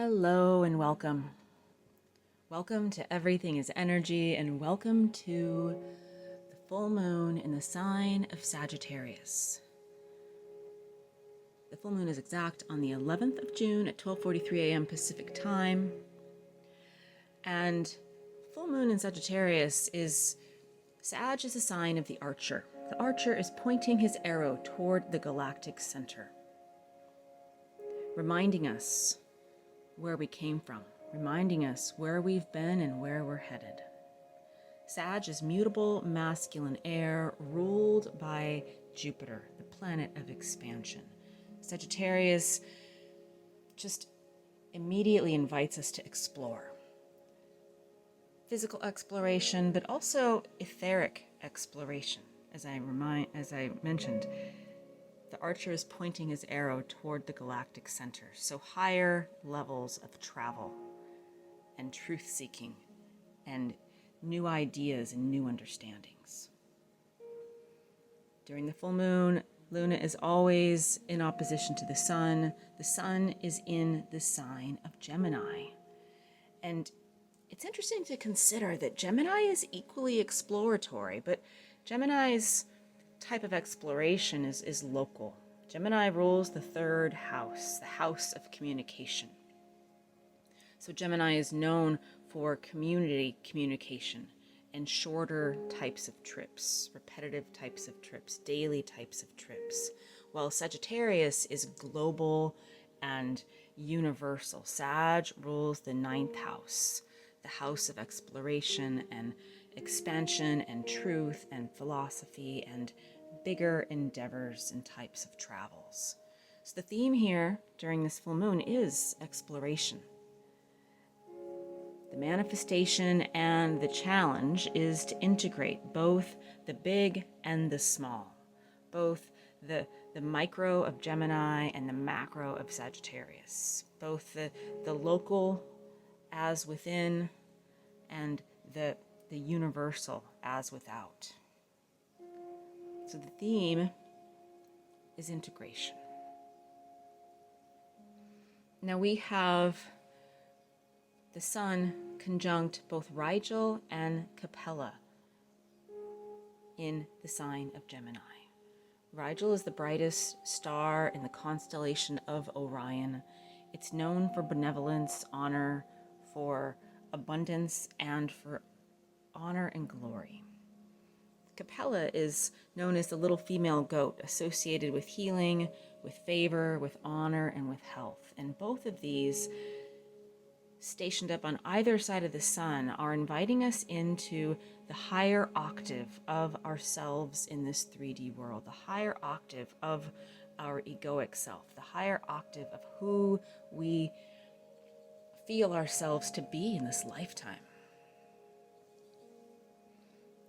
Hello and welcome. Welcome to Everything is Energy and welcome to the full moon in the sign of Sagittarius. The full moon is exact on the 11th of June at 12:43 a.m. Pacific time. And full moon in Sagittarius is Sag is a sign of the archer. The archer is pointing his arrow toward the galactic center, reminding us where we came from, reminding us where we've been and where we're headed. Sag is mutable masculine air ruled by Jupiter, the planet of expansion. Sagittarius just immediately invites us to explore. Physical exploration, but also etheric exploration. As I mentioned, the archer is pointing his arrow toward the galactic center, so higher levels of travel and truth-seeking and new ideas and new understandings. During the full moon, Luna is always in opposition to the sun. The sun is in the sign of Gemini. And it's interesting to consider that Gemini is equally exploratory, but Gemini's type of exploration is local. Gemini rules the third house, the house of communication. So Gemini is known for community communication and shorter types of trips, repetitive types of trips, daily types of trips, while Sagittarius is global and universal. Sag rules the ninth house, the house of exploration and expansion and truth and philosophy and bigger endeavors and types of travels. So the theme here during this full moon is exploration. The manifestation and the challenge is to integrate both the big and the small, both the micro of Gemini and the macro of Sagittarius, both the local as within and the universal as without. So the theme is integration. Now we have the sun conjunct both Rigel and Capella in the sign of Gemini. Rigel is the brightest star in the constellation of Orion. It's known for benevolence, honor, for abundance, and for honor and glory. Capella is known as the little female goat, associated with healing, with favor, with honor, and with health. And both of these, stationed up on either side of the sun, are inviting us into the higher octave of ourselves in this 3D world, the higher octave of our egoic self, the higher octave of who we feel ourselves to be in this lifetime.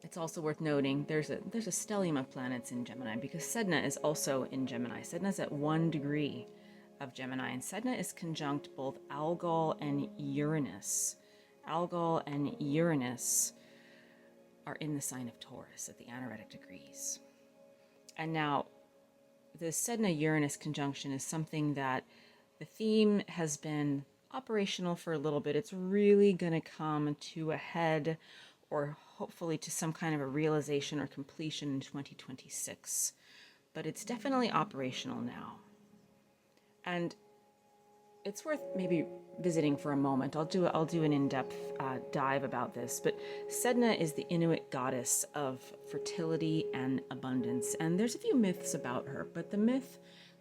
It's also worth noting there's a stellium of planets in Gemini because Sedna is also in Gemini. Sedna is at 1 degree of Gemini, and Sedna is conjunct both Algol and Uranus. Algol and Uranus are in the sign of Taurus at the anaretic degrees. And now, the Sedna-Uranus conjunction is something that the theme has been operational for a little bit. It's really going to come to a head, or hopefully to some kind of a realization or completion in 2026. But it's definitely operational now. And it's worth maybe visiting for a moment. I'll do an in-depth dive about this. But Sedna is the Inuit goddess of fertility and abundance. And there's a few myths about her, but the myth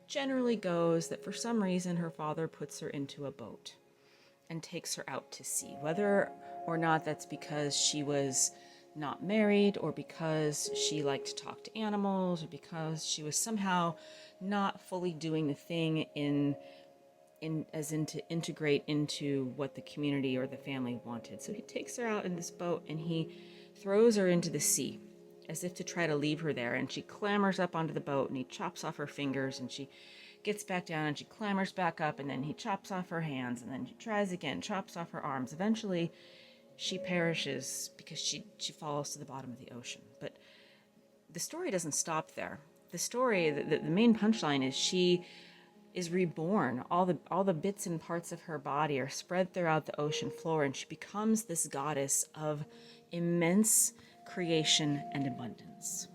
generally goes that for some reason her father puts her into a boat and takes her out to sea, whether or not that's because she was not married, or because she liked to talk to animals, or because she was somehow not fully doing the thing to integrate into what the community or the family wanted. So he takes her out in this boat and he throws her into the sea as if to try to leave her there, and she clambers up onto the boat and he chops off her fingers, and she gets back down and she clambers back up, and then he chops off her hands, and then she tries again, chops off her arms. Eventually she perishes because she falls to the bottom of the ocean. But the story doesn't stop there. The story, the main punchline is she is reborn. All the bits and parts of her body are spread throughout the ocean floor, and she becomes this goddess of immense creation and abundance.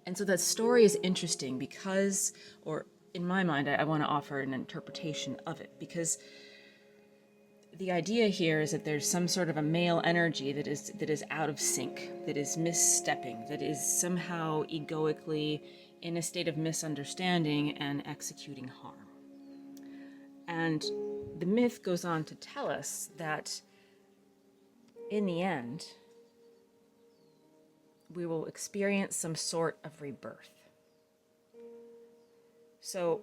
And so that story is interesting because, or in my mind, I want to offer an interpretation of it, because the idea here is that there's some sort of a male energy that is out of sync, that is misstepping, that is somehow egoically in a state of misunderstanding and executing harm. And the myth goes on to tell us that in the end, we will experience some sort of rebirth. So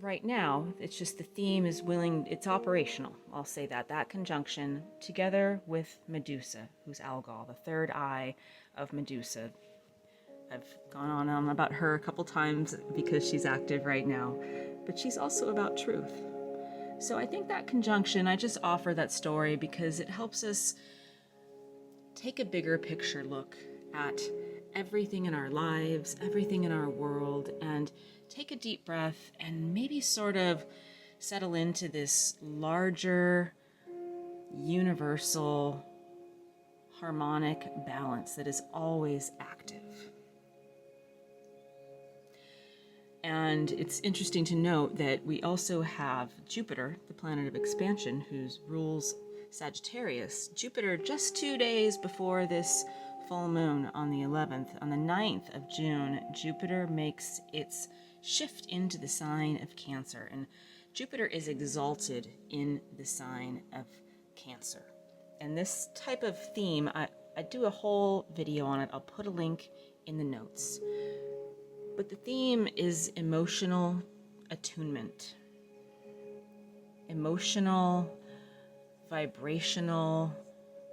right now, it's just the theme is it's operational. I'll say that conjunction together with Medusa, who's Algol, the third eye of Medusa. I've gone on about her a couple times because she's active right now, but she's also about truth. So I think that conjunction, I just offer that story because it helps us take a bigger picture look at everything in our lives, everything in our world, and take a deep breath and maybe sort of settle into this larger, universal, harmonic balance that is always active. And it's interesting to note that we also have Jupiter, the planet of expansion, who rules Sagittarius. Jupiter, just 2 days before this full moon on the 11th, on the 9th of June, Jupiter makes its shift into the sign of Cancer. And Jupiter is exalted in the sign of Cancer. And this type of theme, I do a whole video on it. I'll put a link in the notes. But the theme is emotional attunement. Emotional, vibrational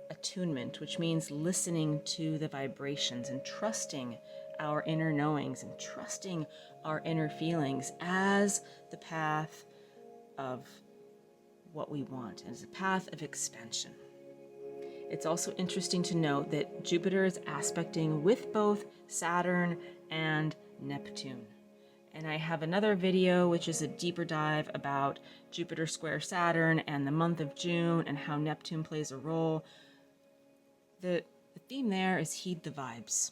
attunement, which means listening to the vibrations and trusting our inner knowings and trusting our inner feelings as the path of what we want, as a path of expansion. It's also interesting to note that Jupiter is aspecting with both Saturn and Neptune. And I have another video which is a deeper dive about Jupiter square Saturn and the month of June and how Neptune plays a role. The theme there is heed the vibes.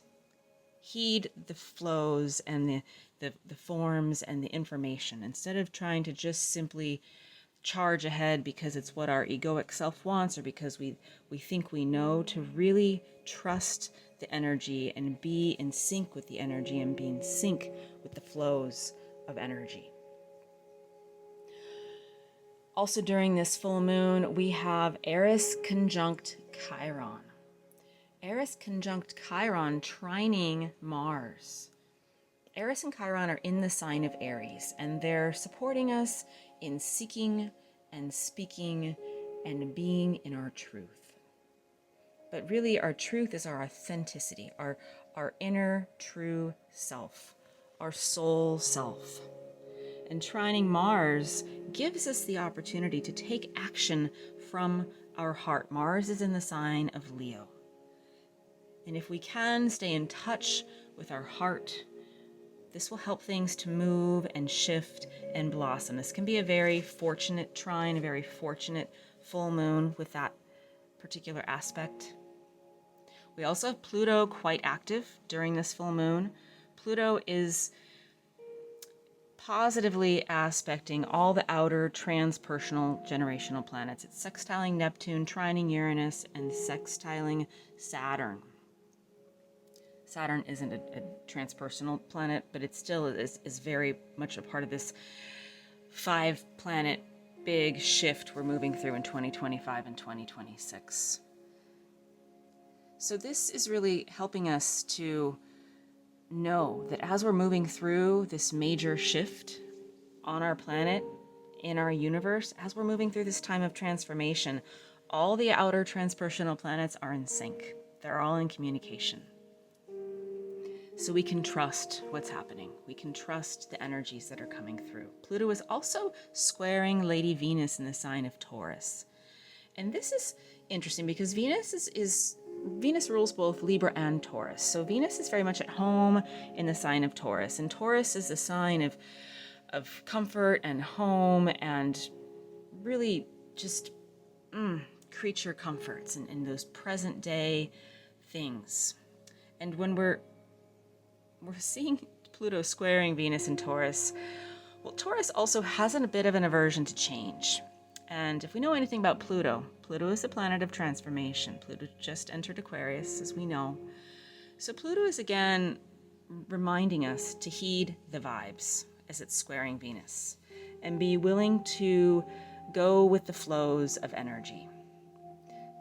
Heed the flows and the forms and the information, instead of trying to just simply charge ahead because it's what our egoic self wants or because we think we know, to really trust the energy and be in sync with the energy and be in sync with the flows of energy. Also during this full moon, we have Eris conjunct Chiron. Eris conjunct Chiron trining Mars. Eris and Chiron are in the sign of Aries, and they're supporting us in seeking and speaking and being in our truth. But really, our truth is our authenticity, our inner true self, our soul self. And trining Mars gives us the opportunity to take action from our heart. Mars is in the sign of Leo. And if we can stay in touch with our heart, this will help things to move and shift and blossom. This can be a very fortunate trine, a very fortunate full moon with that particular aspect. We also have Pluto quite active during this full moon. Pluto is positively aspecting all the outer transpersonal generational planets. It's sextiling Neptune, trining Uranus, and sextiling Saturn. Saturn isn't a transpersonal planet, but it still is very much a part of this 5-planet big shift we're moving through in 2025 and 2026. So this is really helping us to know that as we're moving through this major shift on our planet, in our universe, as we're moving through this time of transformation, all the outer transpersonal planets are in sync. They're all in communication. So we can trust what's happening. We can trust the energies that are coming through. Pluto is also squaring Lady Venus in the sign of Taurus. And this is interesting because Venus rules both Libra and Taurus. So Venus is very much at home in the sign of Taurus. And Taurus is the sign of of comfort and home and really just creature comforts and those present day things. And when we're seeing Pluto squaring Venus in Taurus, well, Taurus also has a bit of an aversion to change. And if we know anything about Pluto, Pluto is the planet of transformation. Pluto just entered Aquarius, as we know. So Pluto is again reminding us to heed the vibes as it's squaring Venus and be willing to go with the flows of energy.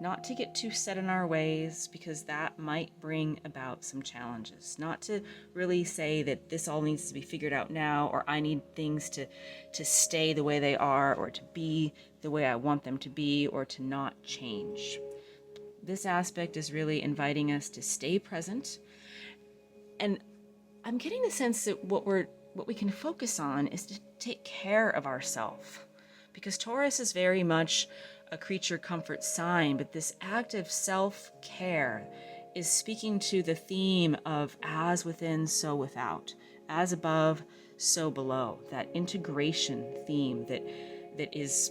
Not to get too set in our ways, because that might bring about some challenges. Not to really say that this all needs to be figured out now, or I need things to stay the way they are, or to be the way I want them to be, or to not change. This aspect is really inviting us to stay present. And I'm getting the sense that what we can focus on is to take care of ourselves. Because Taurus is very much a creature comfort sign, but this active self-care is speaking to the theme of as within, so without, as above, so below, that integration theme that is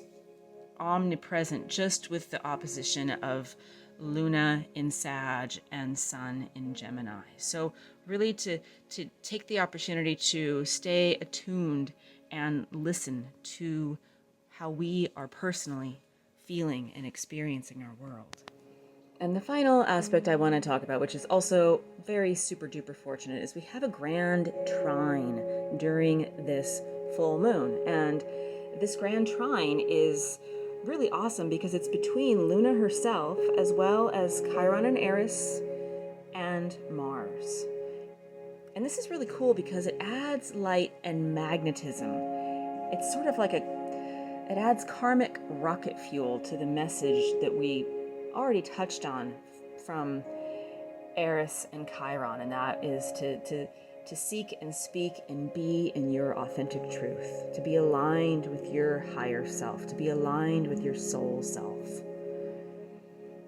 omnipresent, just with the opposition of Luna in Sag and Sun in Gemini. So really to take the opportunity to stay attuned and listen to how we are personally feeling and experiencing our world. And the final aspect I want to talk about, which is also very super duper fortunate, is we have a grand trine during this full moon. And this grand trine is really awesome because it's between Luna herself as well as Chiron and Eris and Mars. And this is really cool because it adds light and magnetism. It's sort of like it adds karmic rocket fuel to the message that we already touched on from Eris and Chiron, and that is to seek and speak and be in your authentic truth, to be aligned with your higher self, to be aligned with your soul self.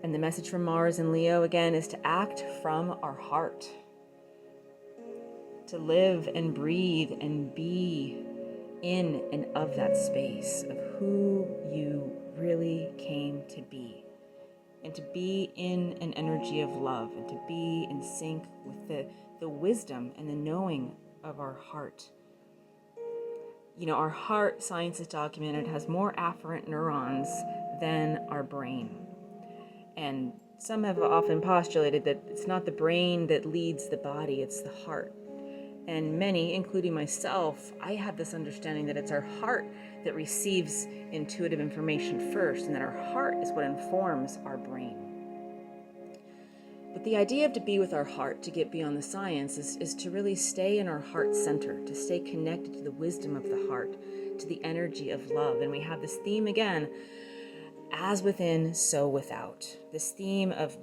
And the message from Mars and Leo, again, is to act from our heart, to live and breathe and be in and of that space of who you really came to be, and to be in an energy of love, and to be in sync with the wisdom and the knowing of our heart. You know, our heart, science has documented, has more afferent neurons than our brain. And some have often postulated that it's not the brain that leads the body, it's the heart. And many, including myself, I have this understanding that it's our heart that receives intuitive information first, and that our heart is what informs our brain. But the idea of to be with our heart, to get beyond the science, is to really stay in our heart center, to stay connected to the wisdom of the heart, to the energy of love. And we have this theme again, as within, so without. This theme of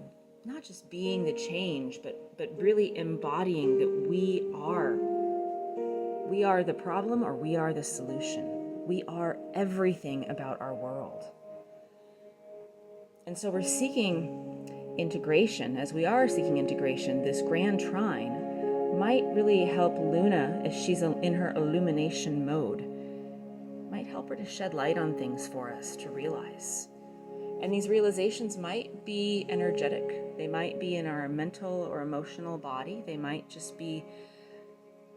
not just being the change, but really embodying that we are the problem, or we are the solution. We are everything about our world. And so we're seeking integration. As we are seeking integration, this grand trine might really help Luna, as she's in her illumination mode, might help her to shed light on things for us to realize. And these realizations might be energetic. They might be in our mental or emotional body. They might just be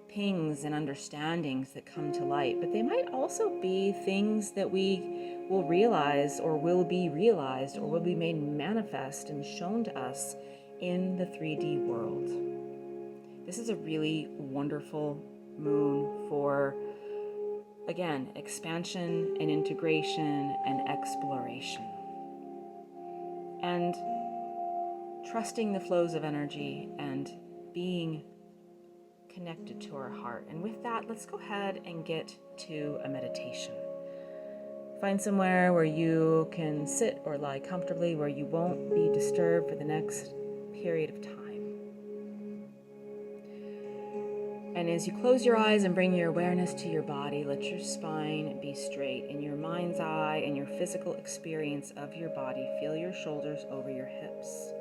pings and understandings that come to light. But they might also be things that we will realize, or will be realized, or will be made manifest and shown to us in the 3D world. This is a really wonderful moon for, again, expansion and integration and exploration. And trusting the flows of energy and being connected to our heart. And with that, let's go ahead and get to a meditation. Find somewhere where you can sit or lie comfortably, where you won't be disturbed for the next period of time. And as you close your eyes and bring your awareness to your body, let your spine be straight. In your mind's eye and your physical experience of your body, feel your shoulders over your hips.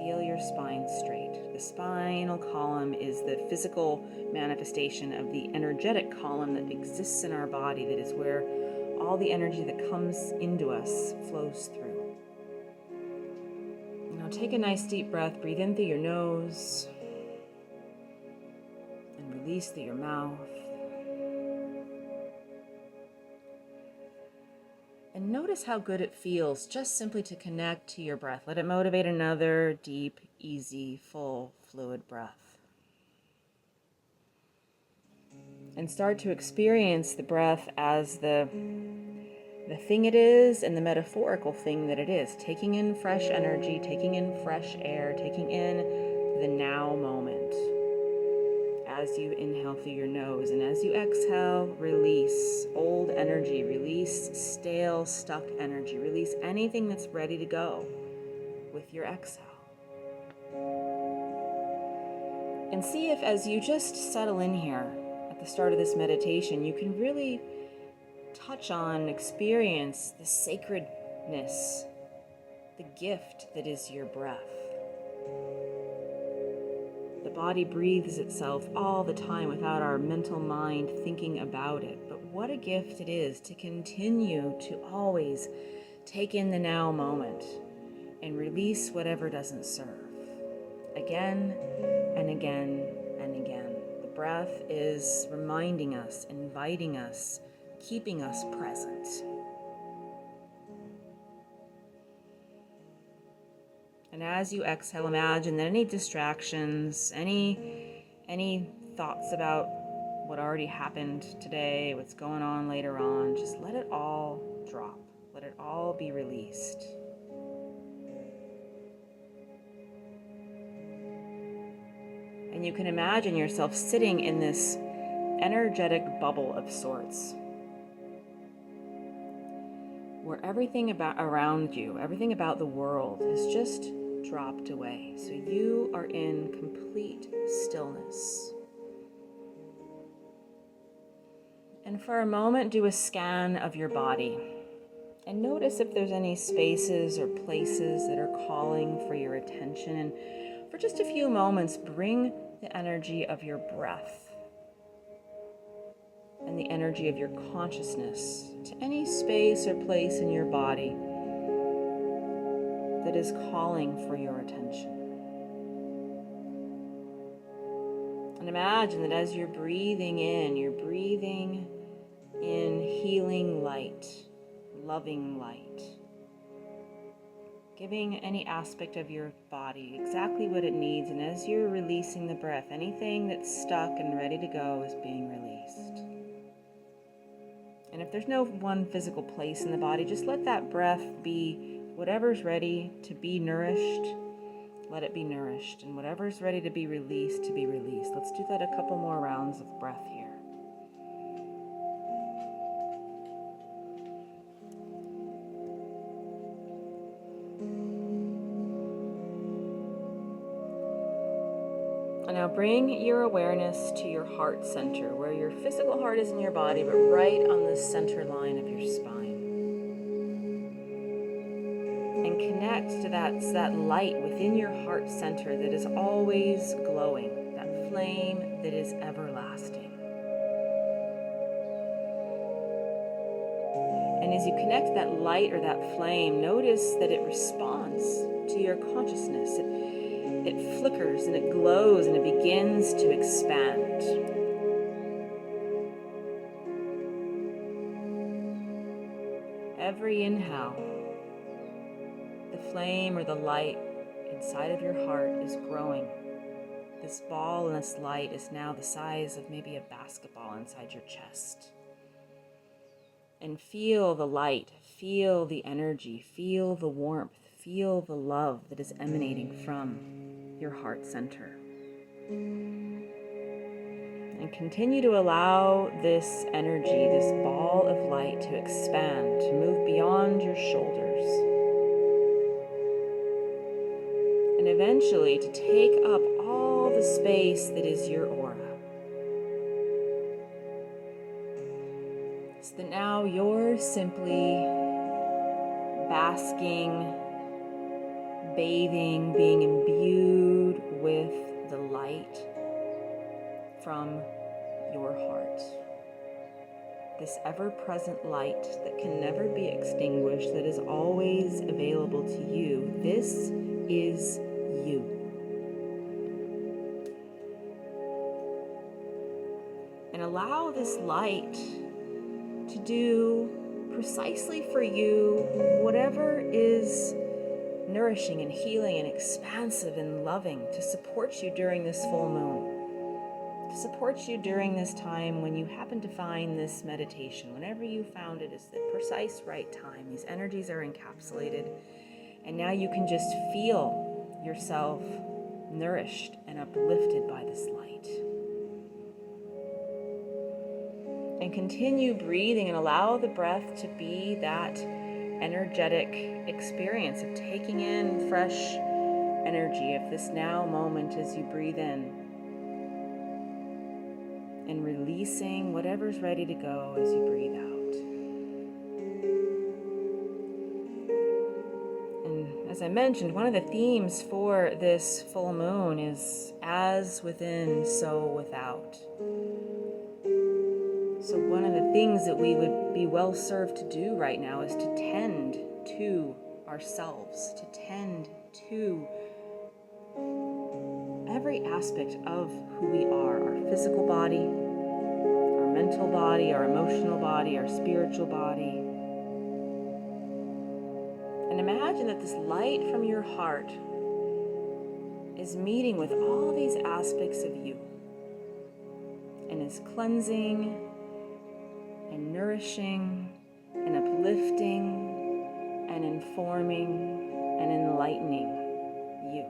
Feel your spine straight. The spinal column is the physical manifestation of the energetic column that exists in our body, that is where all the energy that comes into us flows through. Now take a nice deep breath. Breathe in through your nose and release through your mouth. And notice how good it feels just simply to connect to your breath. Let it motivate another deep, easy, full, fluid breath. And start to experience the breath as the thing it is and the metaphorical thing that it is. Taking in fresh energy, taking in fresh air, taking in the now moment. As you inhale through your nose, and as you exhale, release old energy, release stale, stuck energy, release anything that's ready to go with your exhale. And see if, as you just settle in here at the start of this meditation, you can really touch on, experience the sacredness, the gift that is your breath. The body breathes itself all the time without our mental mind thinking about it. But what a gift it is to continue to always take in the now moment and release whatever doesn't serve. Again and again and again. The breath is reminding us, inviting us, keeping us present. And as you exhale, imagine that any distractions, any thoughts about what already happened today, what's going on later on, just let it all drop. Let it all be released. And you can imagine yourself sitting in this energetic bubble of sorts, where everything around you, everything about the world has just dropped away. So you are in complete stillness. And for a moment, do a scan of your body and notice if there's any spaces or places that are calling for your attention. And for just a few moments, bring the energy of your breath and the energy of your consciousness to any space or place in your body that is calling for your attention. And imagine that as you're breathing in healing light, loving light, giving any aspect of your body exactly what it needs. And as you're releasing the breath, anything that's stuck and ready to go is being released. And if there's no one physical place in the body, just let that breath be whatever's ready to be nourished. Let it be nourished. And whatever's ready to be released, to be released. Let's do that a couple more rounds of breath here. And now bring your awareness to your heart center, where your physical heart is in your body, but right on the center line of your spine. And connect to that light within your heart center that is always glowing, that flame that is everlasting. And as you connect that light or that flame, notice that it responds to your consciousness. It flickers and it glows and it begins to expand. Every inhale, the flame or the light inside of your heart is growing. This ball and this light is now the size of maybe a basketball inside your chest. And feel the light, feel the energy, feel the warmth, feel the love that is emanating from your heart center. And continue to allow this energy, this ball of light, to expand, to move beyond your shoulders. And eventually to take up all the space that is your aura. So that now you're simply basking, bathing, being imbued with the light from your heart. This ever-present light that can never be extinguished, that is always available to you. This is you. And allow this light to do precisely for you whatever is nourishing and healing and expansive and loving to support you during this full moon, to support you during this time when you happen to find this meditation. Whenever you found it is the precise right time. These energies are encapsulated, and now you can just feel yourself nourished and uplifted by this light. And continue breathing and allow the breath to be that energetic experience of taking in fresh energy of this now moment as you breathe in, and releasing whatever's ready to go as you breathe out. And as I mentioned, one of the themes for this full moon is as within, so without. So one of the things that we would be well served to do right now is to tend to ourselves, to tend to every aspect of who we are, our physical body, our mental body, our emotional body, our spiritual body. And imagine that this light from your heart is meeting with all these aspects of you and is cleansing and nourishing and uplifting and informing and enlightening you.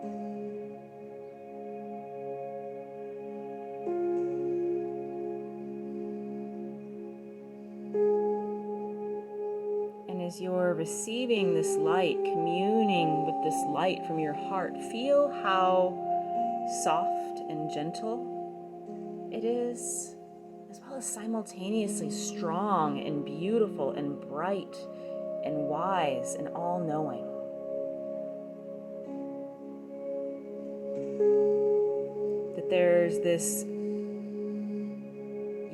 And as you're receiving this light, communing with this light from your heart, feel how soft and gentle it is, as well as simultaneously strong and beautiful and bright and wise and all-knowing. That there's this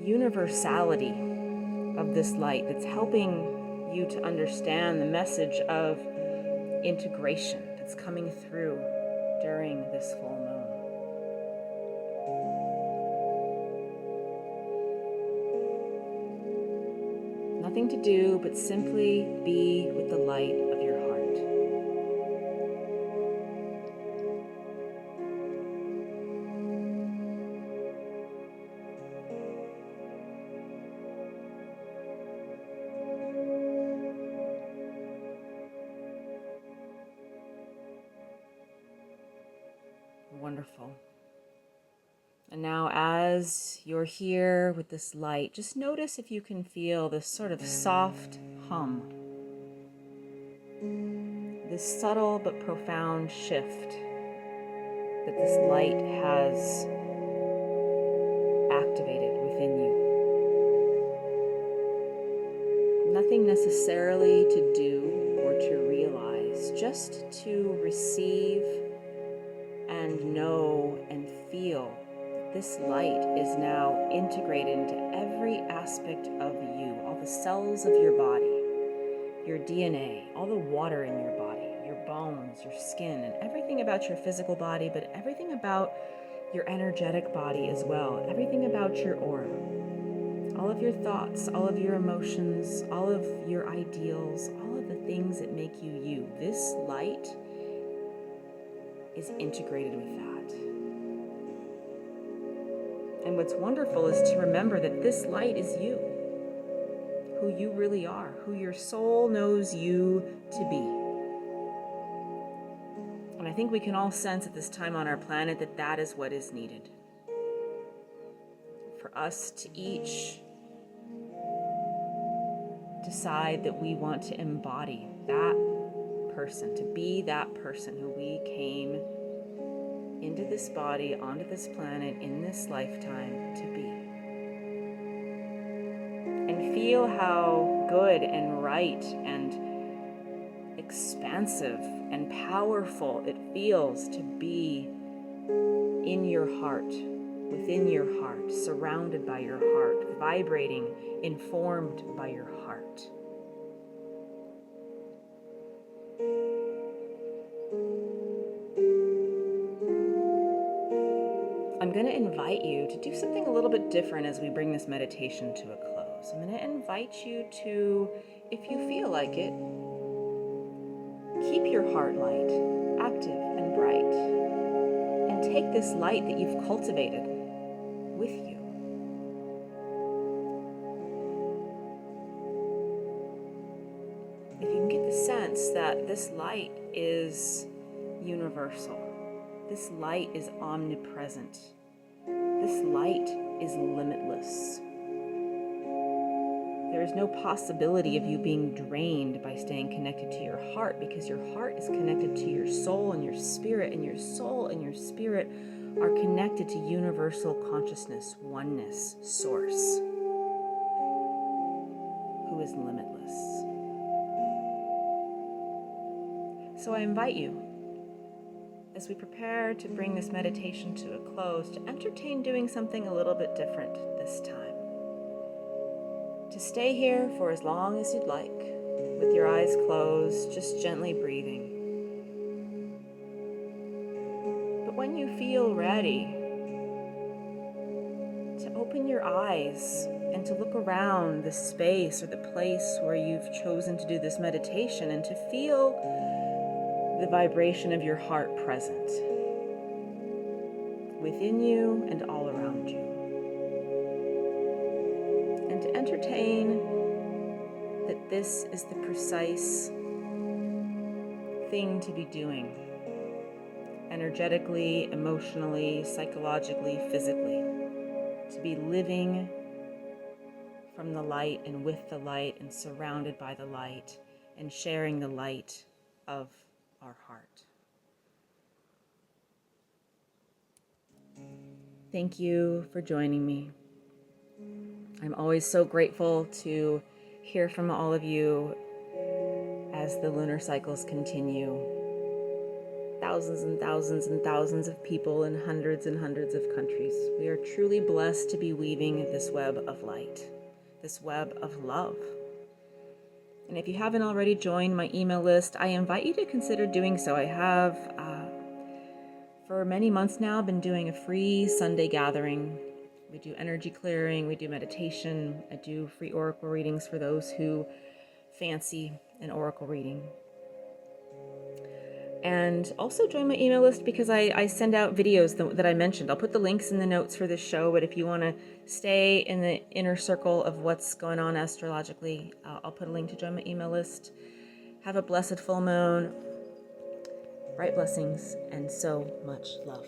universality of this light that's helping you to understand the message of integration that's coming through during this full moon. Nothing to do but simply be with the light of your heart. Wonderful. And now as you're here with this light, just notice if you can feel this sort of soft hum, this subtle but profound shift that this light has activated within you. Nothing necessarily to do or to realize, just to receive and know and feel. This light is now integrated into every aspect of you, all the cells of your body, your DNA, all the water in your body, your bones, your skin, and everything about your physical body, but everything about your energetic body as well, everything about your aura, all of your thoughts, all of your emotions, all of your ideals, all of the things that make you you. This light is integrated with that. And what's wonderful is to remember that this light is you, who you really are, who your soul knows you to be. And I think we can all sense at this time on our planet that that is what is needed. For us to each decide that we want to embody that person, to be that person who we came into this body, onto this planet, in this lifetime to be. And feel how good and right and expansive and powerful it feels to be in your heart, within your heart, surrounded by your heart, vibrating, informed by your heart. I'm going to invite you to do something a little bit different as we bring this meditation to a close. I'm going to invite you to, if you feel like it, keep your heart light active and bright, and take this light that you've cultivated with you. If you can get the sense that this light is universal, this light is omnipresent, this light is limitless. There is no possibility of you being drained by staying connected to your heart, because your heart is connected to your soul and your spirit, and your soul and your spirit are connected to universal consciousness, oneness, source, who is limitless. So I invite you, as we prepare to bring this meditation to a close, to entertain doing something a little bit different this time. To stay here for as long as you'd like, with your eyes closed, just gently breathing. But when you feel ready, to open your eyes and to look around the space or the place where you've chosen to do this meditation, and to feel the vibration of your heart present within you and all around you. And to entertain that this is the precise thing to be doing, energetically, emotionally, psychologically, physically, to be living from the light and with the light and surrounded by the light and sharing the light of our heart. Thank you for joining me. I'm always so grateful to hear from all of you as the lunar cycles continue. Thousands and thousands and thousands of people in hundreds and hundreds of countries. We are truly blessed to be weaving this web of light, this web of love. And if you haven't already joined my email list, I invite you to consider doing so. I have, for many months now, been doing a free Sunday gathering. We do energy clearing, we do meditation, I do free oracle readings for those who fancy an oracle reading. And also join my email list because I send out videos that I mentioned. I'll put the links in the notes for this show, but if you want to stay in the inner circle of what's going on astrologically, I'll put a link to join my email list. Have a blessed full moon, bright blessings, and so much love.